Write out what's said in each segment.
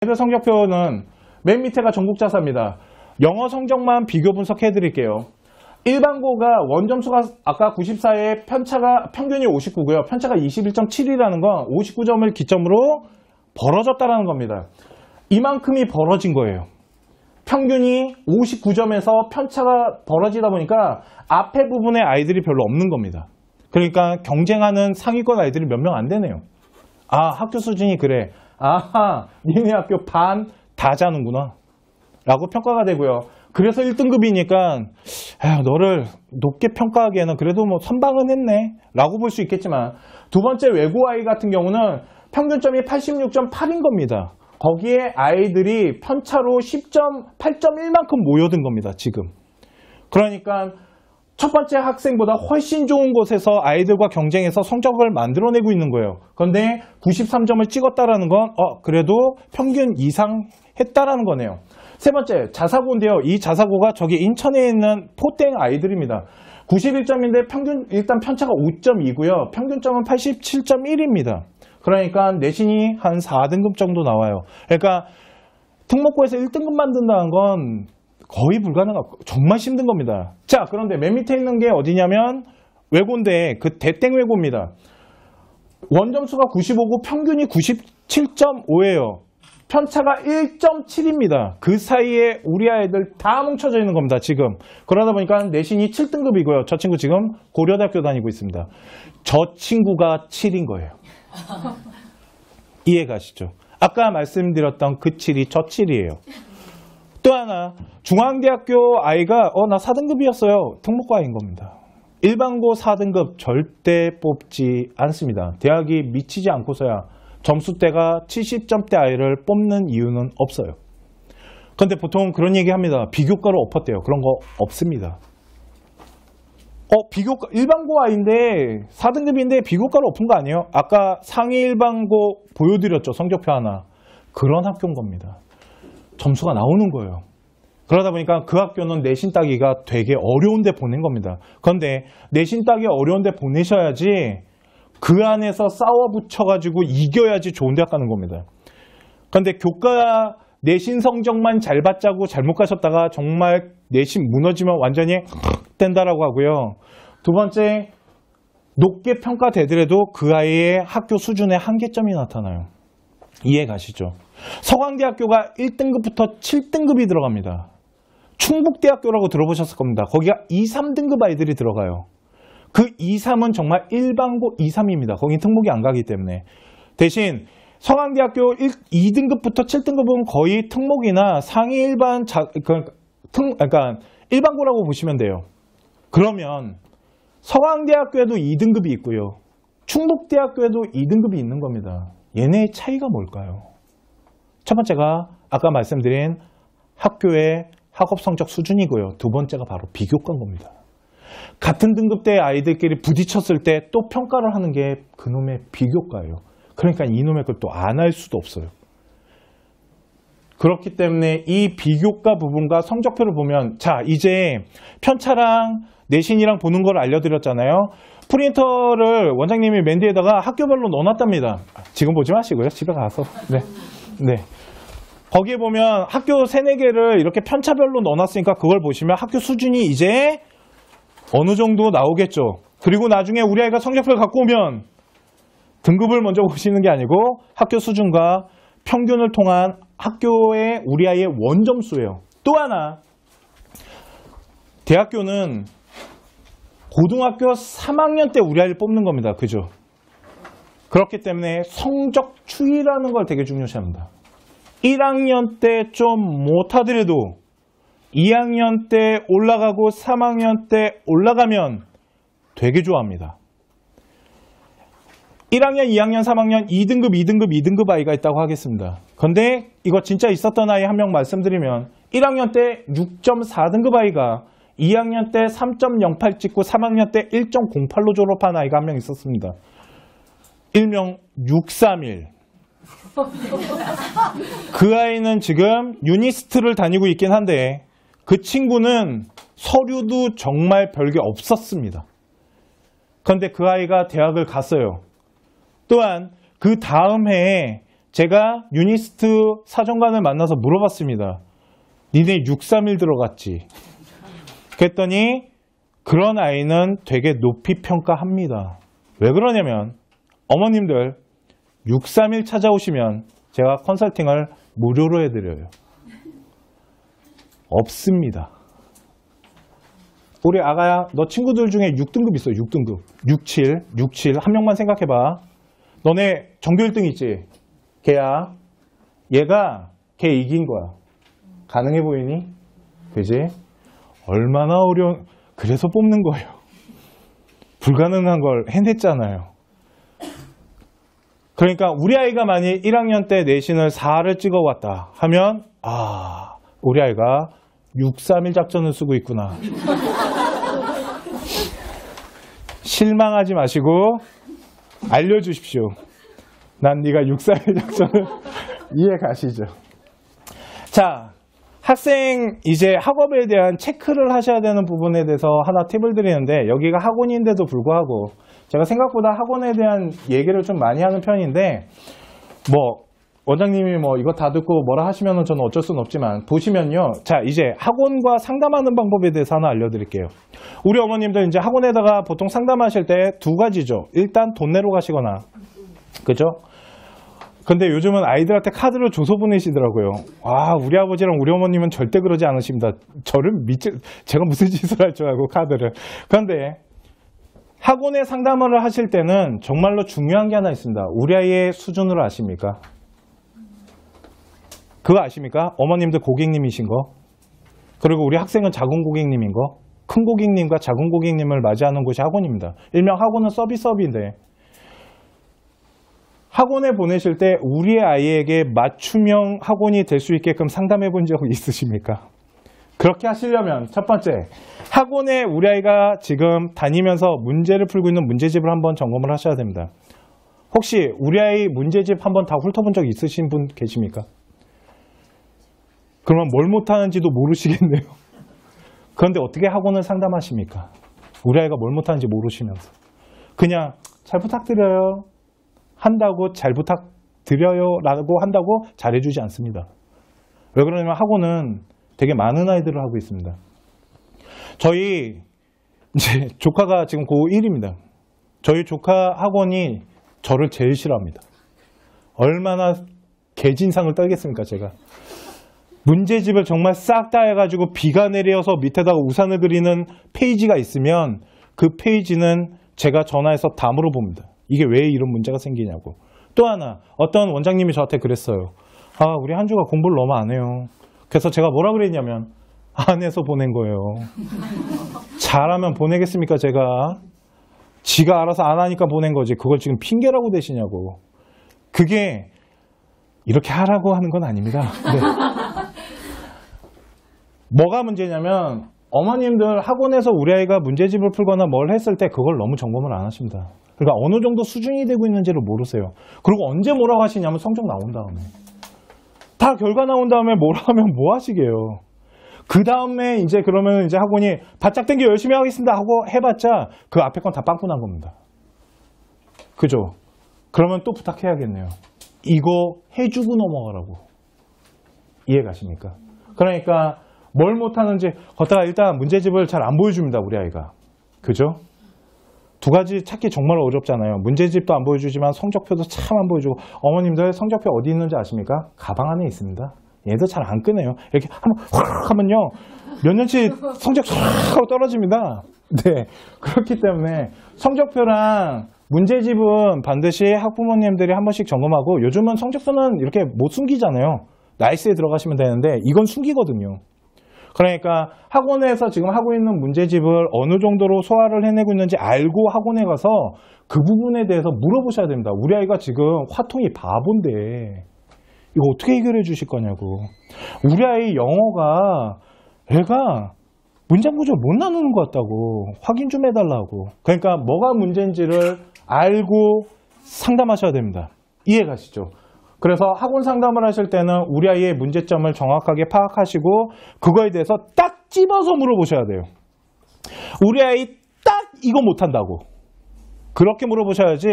아이들 성적표는 맨 밑에가 전국자사입니다. 영어 성적만 비교 분석해 드릴게요. 일반고가 원점수가 아까 94에 평균이 59고요. 편차가 21.7이라는 건 59점을 기점으로 벌어졌다는 겁니다. 이만큼이 벌어진 거예요. 평균이 59점에서 편차가 벌어지다 보니까 앞에 부분에 아이들이 별로 없는 겁니다. 그러니까 경쟁하는 상위권 아이들이 몇 명 안 되네요. 아, 학교 수준이 그래. 아하, 니네 학교 반 다 자는구나 라고 평가가 되고요. 그래서 1등급이니까 너를 높게 평가하기에는 그래도 뭐 선방은 했네 라고 볼 수 있겠지만, 두 번째 외고 아이 같은 경우는 평균점이 86.8인 겁니다. 거기에 아이들이 편차로 10.8.1만큼 모여든 겁니다, 지금. 그러니까 첫 번째 학생보다 훨씬 좋은 곳에서 아이들과 경쟁해서 성적을 만들어내고 있는 거예요. 그런데 93점을 찍었다라는 건 그래도 평균 이상 했다라는 거네요. 세 번째, 자사고인데요. 이 자사고가 저기 인천에 있는 포땡 아이들입니다. 91점인데 일단 편차가 5.2고요. 평균점은 87.1입니다. 그러니까 내신이 한 4등급 정도 나와요. 그러니까 특목고에서 1등급 만든다는 건 거의 불가능하고 정말 힘든 겁니다. 자, 그런데 맨 밑에 있는 게 어디냐면 외고인데 그 대땡 외고입니다. 원점수가 95고 평균이 97.5예요. 편차가 1.7입니다. 그 사이에 우리 아이들 다 뭉쳐져 있는 겁니다, 지금. 그러다 보니까 내신이 7등급이고요. 저 친구 지금 고려대학교 다니고 있습니다. 저 친구가 7인 거예요. 이해가시죠? 아까 말씀드렸던 그 7이 저 7이에요. 또 하나, 중앙대학교 아이가 나 4등급이었어요. 특목고 아이인 겁니다. 일반고 4등급 절대 뽑지 않습니다. 대학이 미치지 않고서야 점수대가 70점대 아이를 뽑는 이유는 없어요. 그런데 보통 그런 얘기 합니다. 비교과로 엎었대요. 그런 거 없습니다. 비교과, 일반고 아이인데 4등급인데 비교과로 엎은 거 아니에요? 아까 상위 일반고 보여드렸죠. 성적표 하나. 그런 학교인 겁니다. 점수가 나오는 거예요. 그러다 보니까 그 학교는 내신 따기가 되게 어려운데 보낸 겁니다. 그런데 내신 따기 어려운데 보내셔야지 그 안에서 싸워 붙여가지고 이겨야지 좋은 대학 가는 겁니다. 그런데 교과 내신 성적만 잘 받자고 잘못 가셨다가 정말 내신 무너지면 완전히 된다라고 하고요. 두 번째, 높게 평가되더라도 그 아이의 학교 수준의 한계점이 나타나요. 이해 가시죠? 서강대학교가 1등급부터 7등급이 들어갑니다. 충북대학교라고 들어보셨을 겁니다. 거기가 2, 3등급 아이들이 들어가요. 그 2, 3은 정말 일반고 2, 3입니다. 거긴 특목이 안 가기 때문에. 대신 서강대학교 2등급부터 7등급은 거의 특목이나 상위 일반 그러니까 일반고라고 보시면 돼요. 그러면 서강대학교에도 2등급이 있고요. 충북대학교에도 2등급이 있는 겁니다. 얘네의 차이가 뭘까요? 첫 번째가 아까 말씀드린 학교의 학업 성적 수준이고요. 두 번째가 바로 비교과인 겁니다. 같은 등급대의 아이들끼리 부딪혔을 때 또 평가를 하는 게 그놈의 비교과예요. 그러니까 이놈의 걸 또 안 할 수도 없어요. 그렇기 때문에 이 비교과 부분과 성적표를 보면, 자, 이제 편차랑 내신이랑 보는 걸 알려드렸잖아요. 프린터를 원장님이 맨 뒤에다가 학교별로 넣어놨답니다. 지금 보지 마시고요. 집에 가서. 네. 거기에 보면 학교 3, 4개를 이렇게 편차별로 넣어놨으니까 그걸 보시면 학교 수준이 이제 어느 정도 나오겠죠. 그리고 나중에 우리 아이가 성적표를 갖고 오면 등급을 먼저 보시는 게 아니고 학교 수준과 평균을 통한 학교의 우리 아이의 원점수예요. 또 하나, 대학교는 고등학교 3학년 때 우리 아이를 뽑는 겁니다. 그죠? 그렇기 때문에 성적 추이라는 걸 되게 중요시합니다. 1학년 때 좀 못하더라도 2학년 때 올라가고 3학년 때 올라가면 되게 좋아합니다. 1학년, 2학년, 3학년 2등급 아이가 있다고 하겠습니다. 그런데 이거 진짜 있었던 아이 한 명 말씀드리면 1학년 때 6.4등급 아이가 2학년 때 3.08 찍고 3학년 때 1.08로 졸업한 아이가 한 명 있었습니다. 일명 631. 그 아이는 지금 유니스트를 다니고 있긴 한데 그 친구는 서류도 정말 별게 없었습니다. 그런데 그 아이가 대학을 갔어요. 또한 그 다음 해에 제가 유니스트 사정관을 만나서 물어봤습니다. 니네 631 들어갔지? 그랬더니 그런 아이는 되게 높이 평가합니다. 왜 그러냐면 어머님들 631 찾아오시면 제가 컨설팅을 무료로 해드려요. 없습니다. 우리 아가야, 너 친구들 중에 6등급 있어. 6등급. 67 한 명만 생각해봐. 너네 전교 1등 있지? 걔야. 걔 이긴 거야. 가능해 보이니? 그지? 얼마나 어려운, 그래서 뽑는 거예요. 불가능한 걸 해냈잖아요. 그러니까 우리 아이가 만약 1학년 때 내신을 4를 찍어왔다 하면 우리 아이가 631 작전을 쓰고 있구나. 실망하지 마시고 알려주십시오. 난 네가 631 작전을 이해 가시죠. 자, 학생 이제 학업에 대한 체크를 하셔야 되는 부분에 대해서 하나 팁을 드리는데, 여기가 학원인데도 불구하고 제가 생각보다 학원에 대한 얘기를 좀 많이 하는 편인데, 원장님이 이거 다 듣고 뭐라 하시면은 저는 어쩔 수는 없지만, 보시면요. 자, 이제 학원과 상담하는 방법에 대해서 하나 알려드릴게요. 우리 어머님들 이제 학원에다가 보통 상담하실 때 두 가지죠. 일단 돈 내러 가시거나, 그죠? 근데 요즘은 아이들한테 카드를 줘서 보내시더라고요. 우리 아버지랑 우리 어머님은 절대 그러지 않으십니다. 제가 무슨 짓을 할 줄 알고 카드를. 그런데 학원에 상담을 하실 때는 정말로 중요한 게 하나 있습니다. 우리 아이의 수준을 아십니까? 그거 아십니까? 어머님들 고객님이신 거. 그리고 우리 학생은 작은 고객님인 거. 큰 고객님과 작은 고객님을 맞이하는 곳이 학원입니다. 일명 학원은 서비스업인데, 학원에 보내실 때 우리 아이에게 맞춤형 학원이 될 수 있게끔 상담해 본 적 있으십니까? 그렇게 하시려면 첫 번째, 학원에 우리 아이가 지금 다니면서 문제를 풀고 있는 문제집을 한번 점검을 하셔야 됩니다. 혹시 우리 아이 문제집 한번 다 훑어본 적 있으신 분 계십니까? 그러면 뭘 못하는지도 모르시겠네요. 그런데 어떻게 학원을 상담하십니까? 우리 아이가 뭘 못하는지 모르시면서. 그냥 잘 부탁드려요. 한다고 잘 부탁드려요 라고 한다고 잘해주지 않습니다. 왜 그러냐면 학원은 되게 많은 아이들을 하고 있습니다. 저희 이제 조카가 지금 고1입니다. 저희 조카 학원이 저를 제일 싫어합니다. 얼마나 개진상을 떨겠습니까, 제가. 문제집을 정말 싹 다 해가지고 비가 내려서 밑에다가 우산을 그리는 페이지가 있으면 그 페이지는 제가 전화해서 다 물어봅니다. 이게 왜 이런 문제가 생기냐고. 또 하나, 어떤 원장님이 저한테 그랬어요. 우리 한주가 공부를 너무 안 해요. 그래서 제가 뭐라 그랬냐면, 안 해서 보낸 거예요. 잘하면 보내겠습니까, 제가? 지가 알아서 안 하니까 보낸 거지. 그걸 지금 핑계라고 대시냐고. 그게 이렇게 하라고 하는 건 아닙니다. 네. 뭐가 문제냐면, 어머님들 학원에서 우리 아이가 문제집을 풀거나 뭘 했을 때 그걸 너무 점검을 안 하십니다. 그러니까 어느 정도 수준이 되고 있는지를 모르세요. 그리고 언제 뭐라고 하시냐면 성적 나온 다음에. 다 결과 나온 다음에 뭐라 하면 뭐 하시게요. 그 다음에 이제 그러면 이제 학원이 바짝 당겨 열심히 하겠습니다 하고 해봤자 그 앞에 건 다 빵꾸난 겁니다. 그죠? 그러면 또 부탁해야겠네요. 이거 해주고 넘어가라고. 이해 가십니까? 그러니까 뭘 못하는지 걷다가 일단 문제집을 잘 안 보여줍니다, 우리 아이가. 그죠? 두 가지 찾기 정말 어렵잖아요. 문제집도 안 보여주지만 성적표도 참 안 보여주고. 어머님들 성적표 어디 있는지 아십니까? 가방 안에 있습니다. 얘도 잘 안 끄네요. 이렇게 한번 확 하면요, 몇 년치 성적 확 하고 떨어집니다. 네, 그렇기 때문에 성적표랑 문제집은 반드시 학부모님들이 한 번씩 점검하고, 요즘은 성적표는 이렇게 못 숨기잖아요. 나이스에 들어가시면 되는데 이건 숨기거든요. 그러니까 학원에서 지금 하고 있는 문제집을 어느 정도로 소화를 해내고 있는지 알고 학원에 가서 그 부분에 대해서 물어보셔야 됩니다. 우리 아이가 지금 화통이 바본데 이거 어떻게 해결해 주실 거냐고. 우리 아이 영어가 애가 문장 구조를 못 나누는 것 같다고. 확인 좀 해달라고. 그러니까 뭐가 문제인지를 알고 상담하셔야 됩니다. 이해 가시죠? 그래서 학원 상담을 하실 때는 우리 아이의 문제점을 정확하게 파악하시고 그거에 대해서 딱 집어서 물어보셔야 돼요. 우리 아이 딱 이거 못한다고. 그렇게 물어보셔야지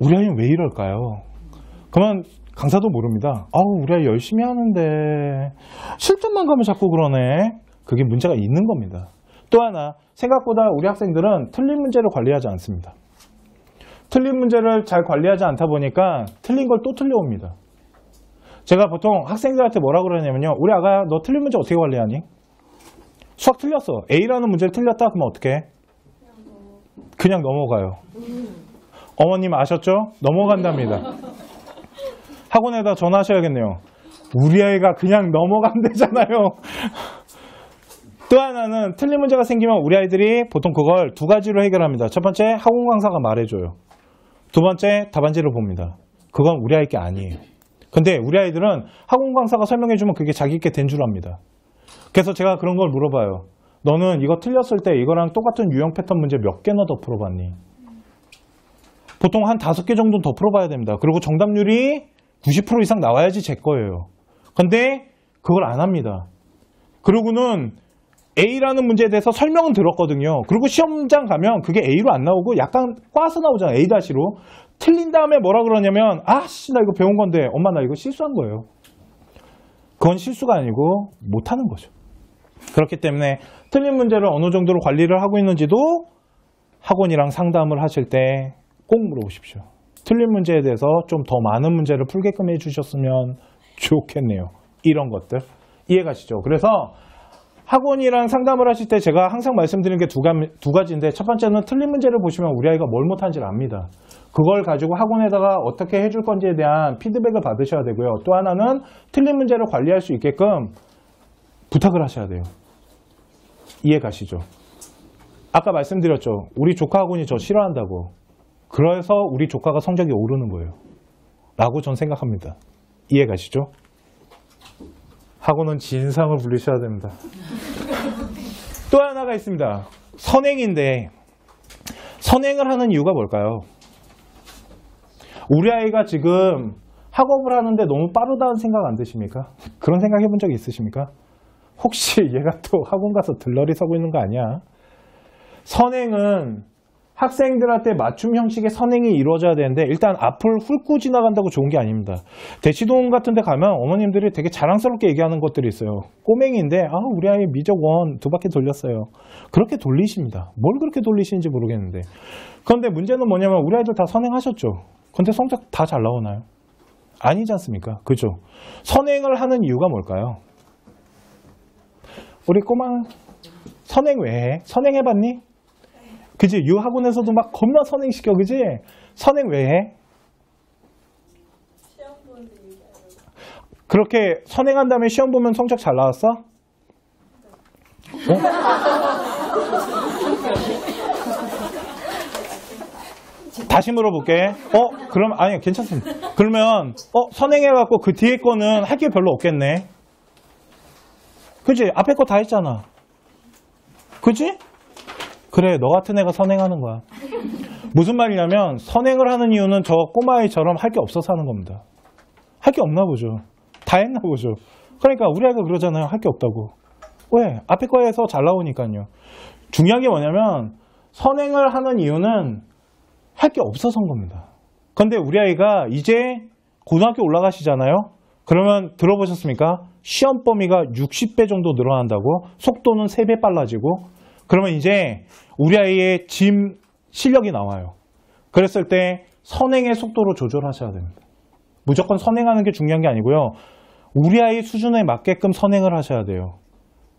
우리 아이는 왜 이럴까요? 그러면 강사도 모릅니다. 아우, 우리 아이 열심히 하는데 실전만 가면 자꾸 그러네. 그게 문제가 있는 겁니다. 또 하나, 생각보다 우리 학생들은 틀린 문제를 관리하지 않습니다. 틀린 문제를 잘 관리하지 않다 보니까 틀린 걸 또 틀려옵니다. 제가 보통 학생들한테 뭐라 그러냐면요. 우리 아가야, 너 틀린 문제 어떻게 관리하니? 수학 틀렸어. A라는 문제를 틀렸다? 그러면 어떻게 해? 그냥 넘어가요. 어머님 아셨죠? 넘어간답니다. 학원에다 전화하셔야겠네요. 우리 아이가 그냥 넘어간대잖아요. 또 하나는 틀린 문제가 생기면 우리 아이들이 보통 그걸 두 가지로 해결합니다. 첫 번째, 학원 강사가 말해줘요. 두 번째, 답안지를 봅니다. 그건 우리 아이 게 아니에요. 근데 우리 아이들은 학원 강사가 설명해주면 그게 자기께 된 줄 압니다. 그래서 제가 그런 걸 물어봐요. 너는 이거 틀렸을 때 이거랑 똑같은 유형 패턴 문제 몇 개나 더 풀어봤니? 보통 한 5개 정도는 더 풀어봐야 됩니다. 그리고 정답률이 90% 이상 나와야지 제 거예요. 근데 그걸 안 합니다. 그리고는 A라는 문제에 대해서 설명은 들었거든요. 그리고 시험장 가면 그게 A로 안 나오고 약간 꽈서 나오잖아요. A-로. 틀린 다음에 뭐라 그러냐면 아씨 나 이거 배운 건데 엄마 나 이거 실수한 거예요. 그건 실수가 아니고 못하는 거죠. 그렇기 때문에 틀린 문제를 어느 정도로 관리를 하고 있는지도 학원이랑 상담을 하실 때 꼭 물어보십시오. 틀린 문제에 대해서 좀 더 많은 문제를 풀게끔 해주셨으면 좋겠네요. 이런 것들 이해가시죠? 그래서 학원이랑 상담을 하실 때 제가 항상 말씀드리는 게 두 가지인데 첫 번째는 틀린 문제를 보시면 우리 아이가 뭘 못하는지를 압니다. 그걸 가지고 학원에다가 어떻게 해줄 건지에 대한 피드백을 받으셔야 되고요. 또 하나는 틀린 문제를 관리할 수 있게끔 부탁을 하셔야 돼요. 이해가시죠? 아까 말씀드렸죠. 우리 조카 학원이 저 싫어한다고. 그래서 우리 조카가 성적이 오르는 거예요. 라고 전 생각합니다. 이해가시죠? 학원은 진상을 불리셔야 됩니다. 또 하나가 있습니다. 선행인데 선행을 하는 이유가 뭘까요? 우리 아이가 지금 학업을 하는데 너무 빠르다는 생각 안 드십니까? 그런 생각 해본 적 있으십니까? 혹시 얘가 또 학원 가서 들러리 서고 있는 거 아니야? 선행은 학생들한테 맞춤 형식의 선행이 이루어져야 되는데 일단 앞을 훑고 지나간다고 좋은 게 아닙니다. 대치동 같은 데 가면 어머님들이 되게 자랑스럽게 얘기하는 것들이 있어요. 꼬맹이인데 우리 아이 미적 원 2바퀴 돌렸어요. 그렇게 돌리십니다. 뭘 그렇게 돌리시는지 모르겠는데. 그런데 문제는 뭐냐면 우리 아이들 다 선행하셨죠. 근데 성적 다 잘 나오나요? 아니지 않습니까? 그죠? 선행을 하는 이유가 뭘까요? 우리 꼬마 선행 왜 해? 선행해봤니? 그지? 유학원에서도 막 겁나 선행시켜, 그지? 선행 왜 해? 시험 보는데 얘기하려고. 그렇게 선행한 다음에 시험 보면 성적 잘 나왔어? 네. 다시 물어볼게. 그럼, 아니, 괜찮습니다. 그러면, 선행해갖고 그 뒤에 거는 할 게 별로 없겠네. 그지? 앞에 거 다 했잖아. 그지? 그래, 너 같은 애가 선행하는 거야. 무슨 말이냐면 선행을 하는 이유는 저 꼬마아이처럼 할 게 없어서 하는 겁니다. 할 게 없나 보죠. 다 했나 보죠. 그러니까 우리 아이가 그러잖아요. 할 게 없다고. 왜? 앞에 거에서 잘 나오니까요. 중요한 게 뭐냐면 선행을 하는 이유는 할 게 없어서인 겁니다. 그런데 우리 아이가 이제 고등학교 올라가시잖아요. 그러면 들어보셨습니까? 시험 범위가 60배 정도 늘어난다고, 속도는 3배 빨라지고, 그러면 이제 우리 아이의 짐 실력이 나와요. 그랬을 때 선행의 속도로 조절하셔야 됩니다. 무조건 선행하는 게 중요한 게 아니고요. 우리 아이 수준에 맞게끔 선행을 하셔야 돼요.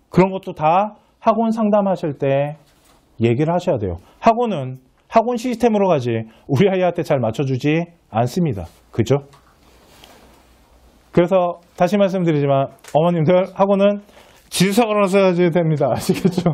그런 것도 다 학원 상담하실 때 얘기를 하셔야 돼요. 학원은 학원 시스템으로 가지 우리 아이한테 잘 맞춰주지 않습니다. 그죠? 그래서 다시 말씀드리지만 어머님들 학원은 진성으로 써야지 됩니다. 아시겠죠?